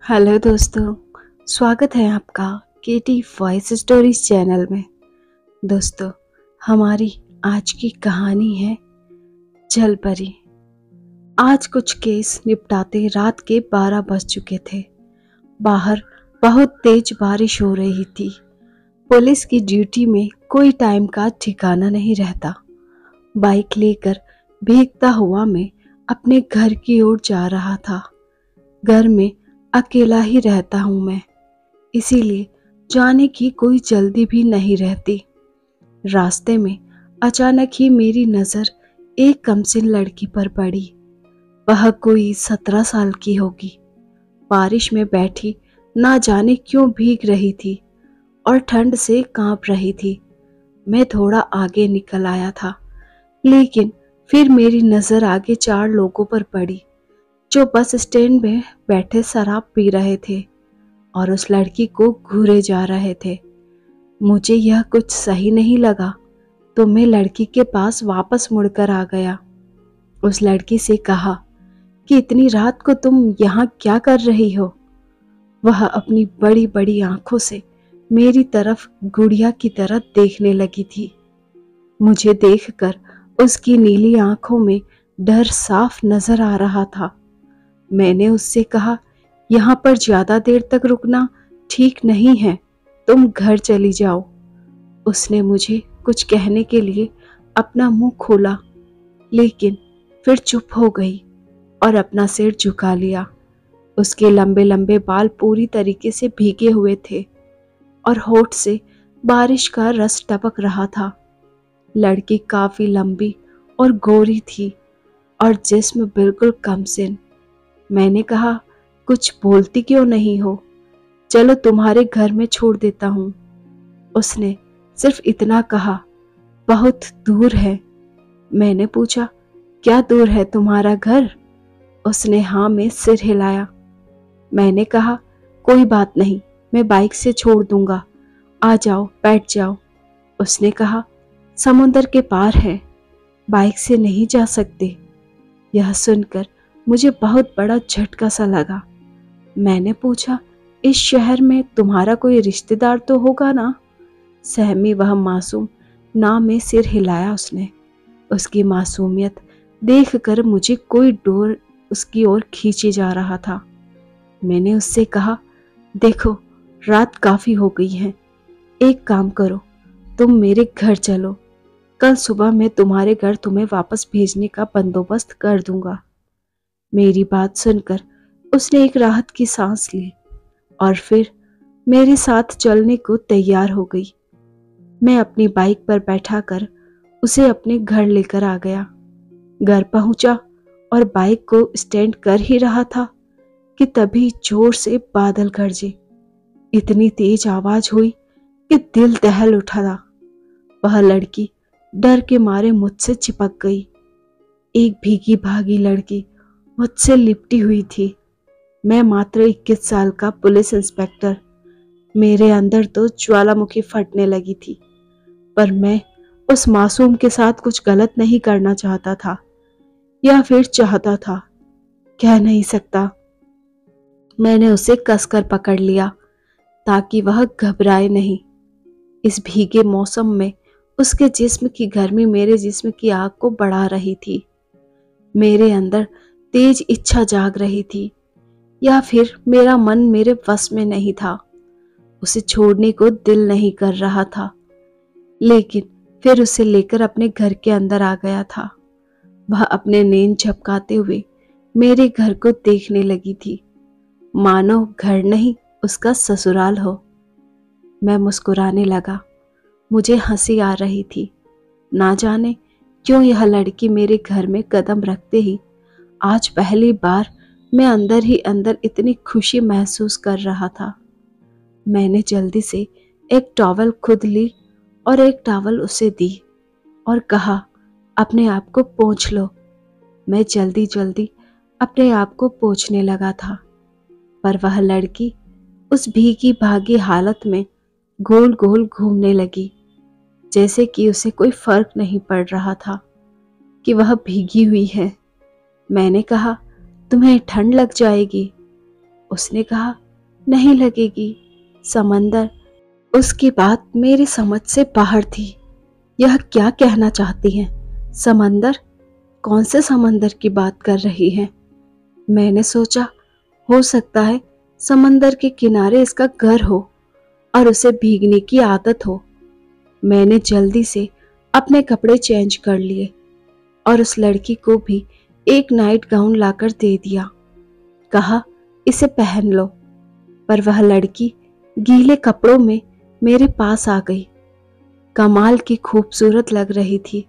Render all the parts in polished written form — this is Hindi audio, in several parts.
हेलो दोस्तों, स्वागत है आपका केटी वॉइस स्टोरीज चैनल में। दोस्तों, हमारी आज की कहानी है जलपरी। आज कुछ केस निपटाते रात के 12 बज चुके थे। बाहर बहुत तेज बारिश हो रही थी। पुलिस की ड्यूटी में कोई टाइम का ठिकाना नहीं रहता। बाइक लेकर भीगता हुआ मैं अपने घर की ओर जा रहा था। घर में अकेला ही रहता हूँ मैं, इसीलिए जाने की कोई जल्दी भी नहीं रहती। रास्ते में अचानक ही मेरी नज़र एक कमसिन लड़की पर पड़ी। वह कोई 17 साल की होगी। बारिश में बैठी ना जाने क्यों भीग रही थी और ठंड से कांप रही थी। मैं थोड़ा आगे निकल आया था, लेकिन फिर मेरी नज़र आगे 4 लोगों पर पड़ी जो बस स्टैंड में बैठे शराब पी रहे थे और उस लड़की को घूरे जा रहे थे। मुझे यह कुछ सही नहीं लगा तो मैं लड़की के पास वापस मुड़कर आ गया। उस लड़की से कहा कि इतनी रात को तुम यहाँ क्या कर रही हो? वह अपनी बड़ी बड़ी आंखों से मेरी तरफ गुड़िया की तरह देखने लगी थी। मुझे देखकर उसकी नीली आंखों में डर साफ नजर आ रहा था। मैंने उससे कहा, यहाँ पर ज्यादा देर तक रुकना ठीक नहीं है, तुम घर चली जाओ। उसने मुझे कुछ कहने के लिए अपना मुंह खोला, लेकिन फिर चुप हो गई और अपना सिर झुका लिया। उसके लंबे लंबे बाल पूरी तरीके से भीगे हुए थे और होठ से बारिश का रस टपक रहा था। लड़की काफी लंबी और गोरी थी और जिस्म बिल्कुल कमसिन। मैंने कहा, कुछ बोलती क्यों नहीं हो? चलो तुम्हारे घर में छोड़ देता हूँ। उसने सिर्फ इतना कहा, बहुत दूर है। मैंने पूछा, क्या दूर है तुम्हारा घर? उसने हाँ में सिर हिलाया। मैंने कहा, कोई बात नहीं, मैं बाइक से छोड़ दूंगा, आ जाओ बैठ जाओ। उसने कहा, समुंदर के पार है, बाइक से नहीं जा सकते। यह सुनकर मुझे बहुत बड़ा झटका सा लगा। मैंने पूछा, इस शहर में तुम्हारा कोई रिश्तेदार तो होगा ना? सहमी वह मासूम ना में सिर हिलाया उसने। उसकी मासूमियत देखकर मुझे कोई डोर उसकी ओर खींचे जा रहा था। मैंने उससे कहा, देखो रात काफी हो गई है, एक काम करो, तुम मेरे घर चलो, कल सुबह मैं तुम्हारे घर तुम्हें वापस भेजने का बंदोबस्त कर दूंगा। मेरी बात सुनकर उसने एक राहत की सांस ली और फिर मेरे साथ चलने को तैयार हो गई। मैं अपनी बाइक पर बैठाकर उसे अपने घर लेकर आ गया। घर पहुंचा और बाइक को स्टैंड कर ही रहा था कि तभी जोर से बादल गरजे। इतनी तेज आवाज हुई कि दिल दहल उठा था। वह लड़की डर के मारे मुझसे चिपक गई। एक भीगी भागी लड़की मुझसे लिपटी हुई थी। मैं मात्र 21 साल का पुलिस इंस्पेक्टर। मेरे अंदर तो ज्वालामुखी फटने लगी थी, पर मैं उस मासूम के साथ कुछ गलत नहीं करना चाहता था, या फिर चाहता था, कह नहीं सकता। मैंने उसे कसकर पकड़ लिया ताकि वह घबराए नहीं। इस भीगे मौसम में उसके जिस्म की गर्मी मेरे जिस्म की आग को बढ़ा रही थी। मेरे अंदर तेज इच्छा जाग रही थी, या फिर मेरा मन मेरे वश में नहीं था। उसे छोड़ने को दिल नहीं कर रहा था, लेकिन फिर उसे लेकर अपने घर के अंदर आ गया था। वह अपने नेन झपकाते हुए मेरे घर को देखने लगी थी, मानो घर नहीं उसका ससुराल हो। मैं मुस्कुराने लगा। मुझे हंसी आ रही थी। ना जाने क्यों यह लड़की मेरे घर में कदम रखते ही आज पहली बार मैं अंदर ही अंदर इतनी खुशी महसूस कर रहा था। मैंने जल्दी से एक टॉवल खुद ली और एक टॉवल उसे दी और कहा, अपने आप को पोंछ लो। मैं जल्दी जल्दी अपने आप को पोंछने लगा था, पर वह लड़की उस भीगी भागी हालत में गोल गोल घूमने लगी, जैसे कि उसे कोई फर्क नहीं पड़ रहा था कि वह भीगी हुई है। मैंने कहा, तुम्हें ठंड लग जाएगी। उसने कहा, नहीं लगेगी। समंदर। उसकी बात मेरी समझ से बाहर थी। यह क्या कहना चाहती हैं? समंदर? कौन से समंदर की बात कर रही हैं? मैंने सोचा, हो सकता है समंदर के किनारे इसका घर हो और उसे भीगने की आदत हो। मैंने जल्दी से अपने कपड़े चेंज कर लिए और उस लड़की को भी एक नाइट गाउन लाकर दे दिया। कहा, इसे पहन लो। पर वह लड़की गीले कपड़ों में मेरे पास आ गई। कमाल की खूबसूरत लग रही थी,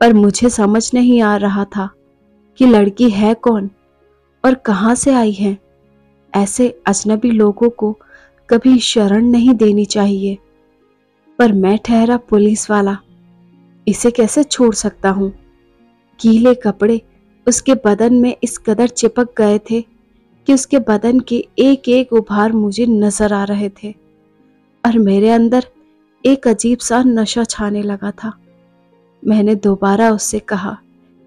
पर मुझे समझ नहीं आ रहा था कि लड़की है कौन और कहां से आई है। ऐसे अजनबी लोगों को कभी शरण नहीं देनी चाहिए, पर मैं ठहरा पुलिस वाला, इसे कैसे छोड़ सकता हूं। गीले कपड़े उसके बदन में इस कदर चिपक गए थे कि उसके बदन के एक एक उभार मुझे नजर आ रहे थे और मेरे अंदर एक अजीब सा नशा छाने लगा था। मैंने दोबारा उससे कहा,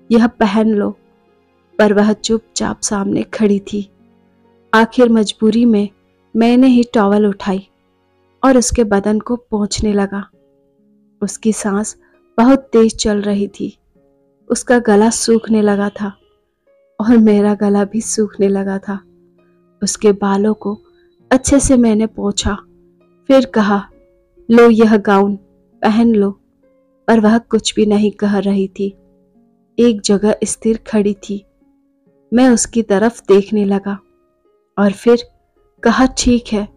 यह पहन लो, पर वह चुपचाप सामने खड़ी थी। आखिर मजबूरी में मैंने ही टॉवल उठाई और उसके बदन को पोंछने लगा। उसकी सांस बहुत तेज चल रही थी। उसका गला सूखने लगा था और मेरा गला भी सूखने लगा था। उसके बालों को अच्छे से मैंने पोंछा, फिर कहा, लो यह गाउन पहन लो। पर वह कुछ भी नहीं कह रही थी, एक जगह स्थिर खड़ी थी। मैं उसकी तरफ देखने लगा और फिर कहा, ठीक है,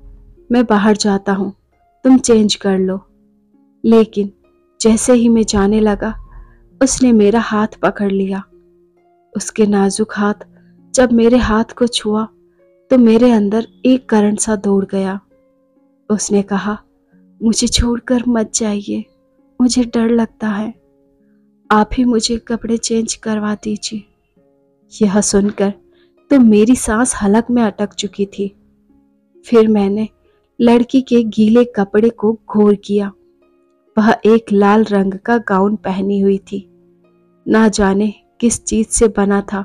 मैं बाहर जाता हूं, तुम चेंज कर लो। लेकिन जैसे ही मैं जाने लगा, उसने मेरा हाथ पकड़ लिया। उसके नाजुक हाथ जब मेरे हाथ को छुआ तो मेरे अंदर एक करंट सा दौड़ गया। उसने कहा, मुझे छोड़कर मत जाइए, मुझे डर लगता है, आप ही मुझे कपड़े चेंज करवा दीजिए। यह सुनकर तो मेरी सांस हलक में अटक चुकी थी। फिर मैंने लड़की के गीले कपड़े को घोर किया। वह एक लाल रंग का गाउन पहनी हुई थी। ना जाने किस चीज से बना था,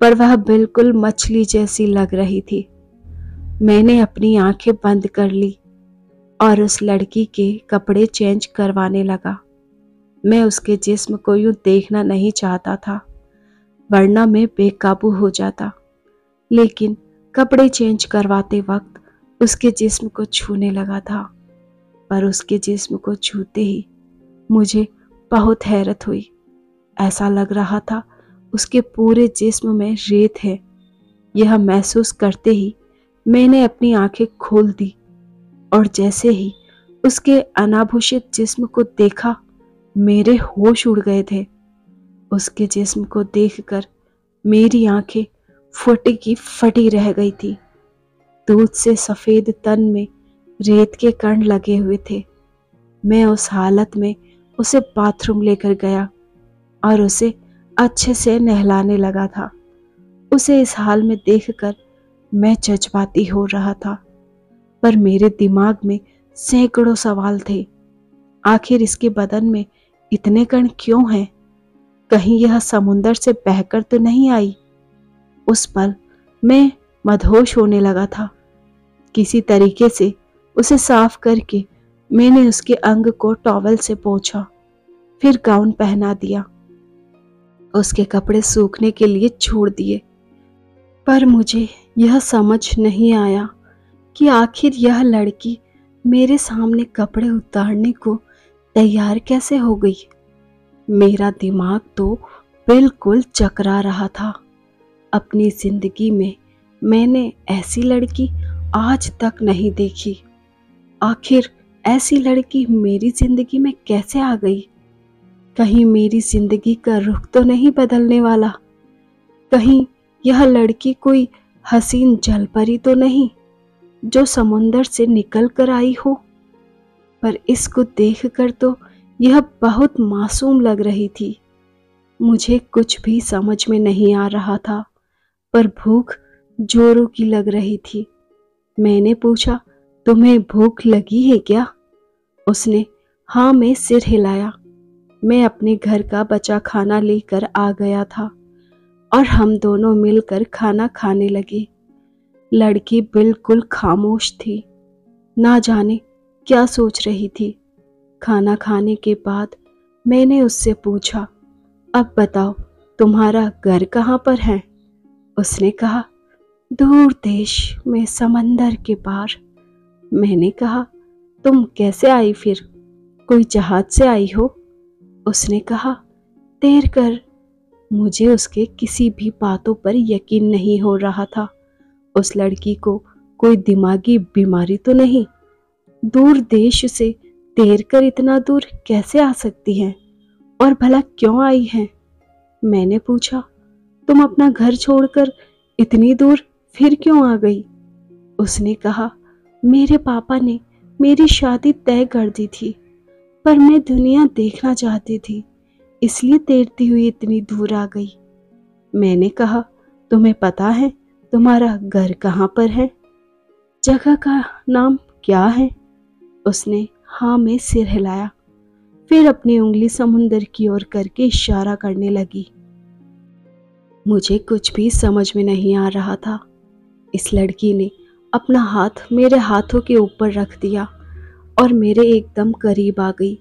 पर वह बिल्कुल मछली जैसी लग रही थी। मैंने अपनी आंखें बंद कर ली और उस लड़की के कपड़े चेंज करवाने लगा। मैं उसके जिस्म को यूं देखना नहीं चाहता था, वरना मैं बेकाबू हो जाता। लेकिन कपड़े चेंज करवाते वक्त उसके जिस्म को छूने लगा था, पर उसके जिस्म को छूते ही मुझे बहुत हैरत हुई। ऐसा लग रहा था उसके पूरे जिस्म में रेत है। यह महसूस करते ही मैंने अपनी आंखें खोल दी और जैसे ही उसके अनाभूषित जिस्म को देखा, मेरे होश उड़ गए थे। उसके जिस्म को देखकर मेरी आंखें फटी की फटी रह गई थी। दूध से सफेद तन में रेत के कण लगे हुए थे। मैं उस हालत में उसे बाथरूम लेकर गया और उसे अच्छे से नहलाने लगा था। उसे इस हाल में देखकर मैं जज्बाती हो रहा था, पर मेरे दिमाग में सैकड़ों सवाल थे। आखिर इसके बदन में इतने कण क्यों हैं? कहीं यह समुंदर से बहकर तो नहीं आई? उस पल मैं मदहोश होने लगा था। किसी तरीके से उसे साफ करके मैंने उसके अंग को टॉवल से पोंछा, फिर गाउन पहना दिया, उसके कपड़े सूखने के लिए छोड़ दिए। पर मुझे यह समझ नहीं आया कि आखिर यह लड़की मेरे सामने कपड़े उतारने को तैयार कैसे हो गई। मेरा दिमाग तो बिल्कुल चकरा रहा था। अपनी जिंदगी में मैंने ऐसी लड़की आज तक नहीं देखी। आखिर ऐसी लड़की मेरी जिंदगी में कैसे आ गई? कहीं मेरी जिंदगी का रुख तो नहीं बदलने वाला? कहीं यह लड़की कोई हसीन जलपरी तो नहीं जो समुंदर से निकल कर आई हो? पर इसको देखकर तो यह बहुत मासूम लग रही थी। मुझे कुछ भी समझ में नहीं आ रहा था, पर भूख जोरों की लग रही थी। मैंने पूछा, तुम्हें भूख लगी है क्या? उसने हाँ में सिर हिलाया। मैं अपने घर का बचा खाना लेकर आ गया था और हम दोनों मिलकर खाना खाने लगे। लड़की बिल्कुल खामोश थी, ना जाने क्या सोच रही थी। खाना खाने के बाद मैंने उससे पूछा, अब बताओ तुम्हारा घर कहाँ पर है? उसने कहा, दूर देश में समंदर के पार। मैंने कहा, तुम कैसे आई फिर? कोई जहाज से आई हो? उसने कहा, तैर कर। मुझे उसके किसी भी बातों पर यकीन नहीं हो रहा था। उस लड़की को कोई दिमागी बीमारी तो नहीं? दूर देश से तैर कर इतना दूर कैसे आ सकती है? और भला क्यों आई है? मैंने पूछा, तुम अपना घर छोड़कर इतनी दूर फिर क्यों आ गई? उसने कहा, मेरे पापा ने मेरी शादी तय कर दी थी, पर मैं दुनिया देखना चाहती थी, इसलिए तैरती हुई इतनी दूर आ गई। मैंने कहा, तुम्हें पता है तुम्हारा घर कहाँ पर है? जगह का नाम क्या है? उसने हाँ में सिर हिलाया, फिर अपनी उंगली समुंदर की ओर करके इशारा करने लगी। मुझे कुछ भी समझ में नहीं आ रहा था। इस लड़की ने अपना हाथ मेरे हाथों के ऊपर रख दिया और मेरे एकदम करीब आ गई।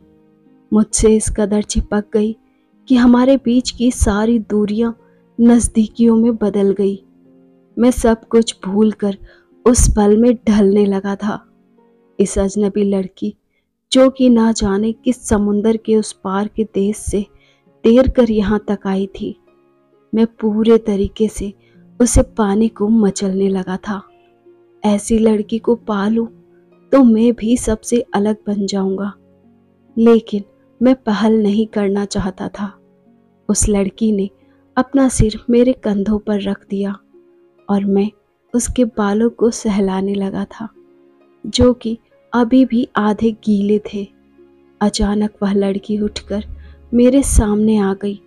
मुझसे इस कदर चिपक गई कि हमारे बीच की सारी दूरियां नज़दीकियों में बदल गई। मैं सब कुछ भूलकर उस पल में ढलने लगा था। इस अजनबी लड़की जो कि ना जाने किस समुंदर के उस पार के देश से तैर कर यहाँ तक आई थी, मैं पूरे तरीके से उसे पाने को मचलने लगा था। ऐसी लड़की को पालूं तो मैं भी सबसे अलग बन जाऊंगा, लेकिन मैं पहल नहीं करना चाहता था। उस लड़की ने अपना सिर मेरे कंधों पर रख दिया और मैं उसके बालों को सहलाने लगा था, जो कि अभी भी आधे गीले थे। अचानक वह लड़की उठकर मेरे सामने आ गई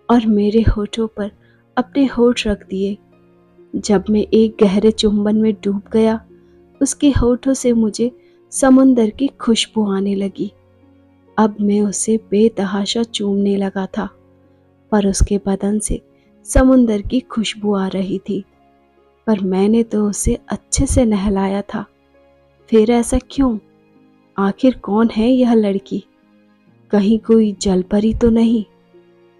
और मेरे होठों पर अपने होठ रख दिए। जब मैं एक गहरे चुंबन में डूब गया, उसके होठों से मुझे समुंदर की खुशबू आने लगी। अब मैं उसे बेतहाशा चूमने लगा था, पर उसके बदन से समुंदर की खुशबू आ रही थी। पर मैंने तो उसे अच्छे से नहलाया था। फिर ऐसा क्यों? आखिर कौन है यह लड़की? कहीं कोई जलपरी तो नहीं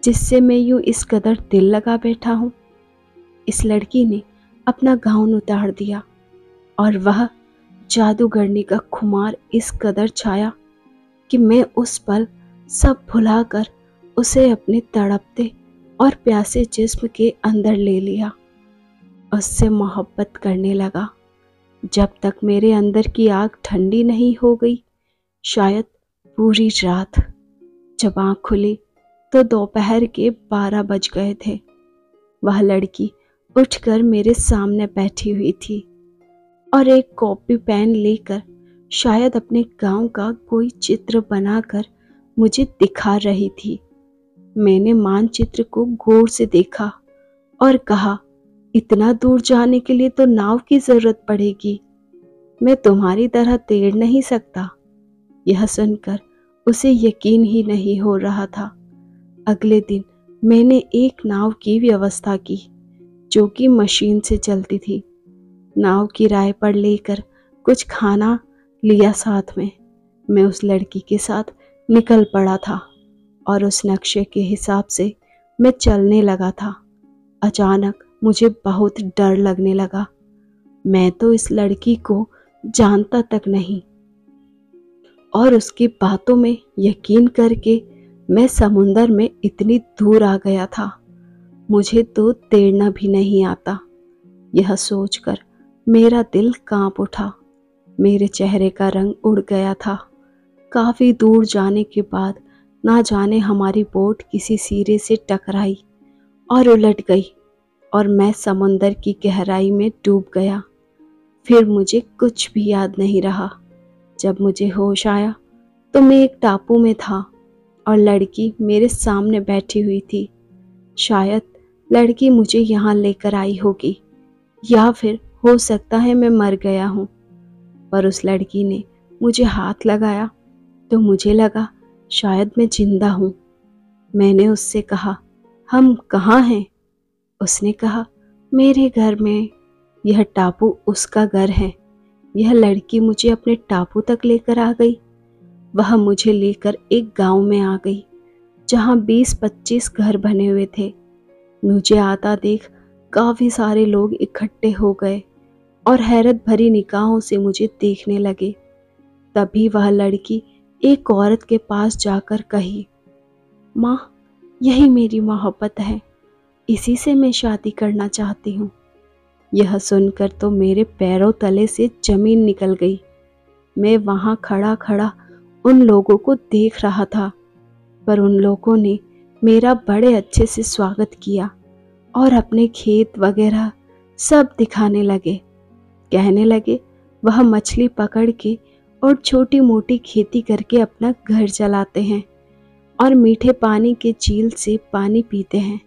जिससे मैं यूं इस कदर दिल लगा बैठा हूं? इस लड़की ने अपना गाउन उतार दिया और वह जादूगरनी का खुमार इस कदर छाया कि मैं उस पल सब भुलाकर उसे अपने तड़पते और प्यासे जिस्म के अंदर ले लिया। उससे मोहब्बत करने लगा जब तक मेरे अंदर की आग ठंडी नहीं हो गई। शायद पूरी रात। जब आँख खुली तो दोपहर के 12 बज गए थे। वह लड़की उठकर मेरे सामने बैठी हुई थी और एक कॉपी पेन लेकर शायद अपने गांव का कोई चित्र बनाकर मुझे दिखा रही थी। मैंने मानचित्र को गौर से देखा और कहा, इतना दूर जाने के लिए तो नाव की जरूरत पड़ेगी। मैं तुम्हारी तरह तैर नहीं सकता। यह सुनकर उसे यकीन ही नहीं हो रहा था। अगले दिन मैंने एक नाव की व्यवस्था की जो कि मशीन से चलती थी। नाव किराए पर लेकर कुछ खाना लिया साथ में। मैं उस लड़की के साथ निकल पड़ा था और उस नक्शे के हिसाब से मैं चलने लगा था। अचानक मुझे बहुत डर लगने लगा। मैं तो इस लड़की को जानता तक नहीं और उसकी बातों में यकीन करके मैं समुंदर में इतनी दूर आ गया था। मुझे तो तैरना भी नहीं आता। यह सोचकर मेरा दिल कांप उठा। मेरे चेहरे का रंग उड़ गया था। काफी दूर जाने के बाद ना जाने हमारी बोट किसी सिरे से टकराई और उलट गई और मैं समुंदर की गहराई में डूब गया। फिर मुझे कुछ भी याद नहीं रहा। जब मुझे होश आया तो मैं एक टापू में था और लड़की मेरे सामने बैठी हुई थी। शायद लड़की मुझे यहाँ लेकर आई होगी या फिर हो सकता है मैं मर गया हूँ। पर उस लड़की ने मुझे हाथ लगाया तो मुझे लगा शायद मैं जिंदा हूँ। मैंने उससे कहा, हम कहाँ हैं? उसने कहा, मेरे घर में। यह टापू उसका घर है। यह लड़की मुझे अपने टापू तक लेकर आ गई। वह मुझे लेकर एक गांव में आ गई जहां 20-25 घर बने हुए थे। मुझे आता देख काफी सारे लोग इकट्ठे हो गए और हैरत भरी निगाहों से मुझे देखने लगे। तभी वह लड़की एक औरत के पास जाकर कही, माँ, यही मेरी मोहब्बत है, इसी से मैं शादी करना चाहती हूँ। यह सुनकर तो मेरे पैरों तले से जमीन निकल गई। मैं वहां खड़ा खड़ा उन लोगों को देख रहा था, पर उन लोगों ने मेरा बड़े अच्छे से स्वागत किया और अपने खेत वगैरह सब दिखाने लगे। कहने लगे वह मछली पकड़ के और छोटी मोटी खेती करके अपना घर चलाते हैं और मीठे पानी के झील से पानी पीते हैं।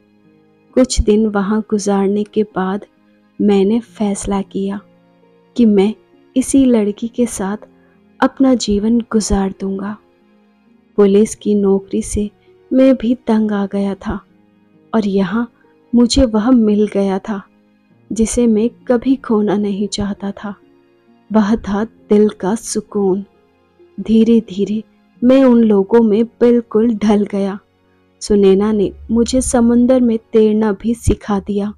कुछ दिन वहां गुजारने के बाद मैंने फैसला किया कि मैं इसी लड़की के साथ अपना जीवन गुजार दूंगा। पुलिस की नौकरी से मैं भी तंग आ गया था और यहाँ मुझे वह मिल गया था जिसे मैं कभी खोना नहीं चाहता था। वह था दिल का सुकून। धीरे धीरे मैं उन लोगों में बिल्कुल ढल गया। सुनैना ने मुझे समुंदर में तैरना भी सिखा दिया।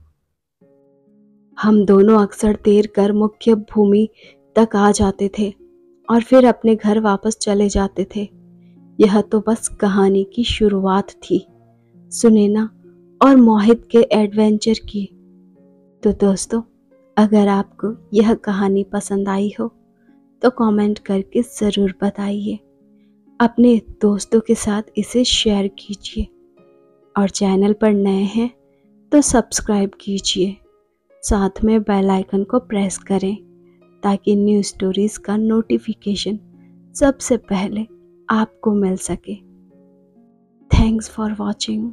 हम दोनों अक्सर तैर कर मुख्य भूमि तक आ जाते थे और फिर अपने घर वापस चले जाते थे। यह तो बस कहानी की शुरुआत थी, सुनैना और मोहित के एडवेंचर की। तो दोस्तों, अगर आपको यह कहानी पसंद आई हो तो कमेंट करके ज़रूर बताइए। अपने दोस्तों के साथ इसे शेयर कीजिए और चैनल पर नए हैं तो सब्सक्राइब कीजिए। साथ में बेल आइकन को प्रेस करें ताकि न्यू स्टोरीज़ का नोटिफिकेशन सबसे पहले आपको मिल सके। Thanks for watching.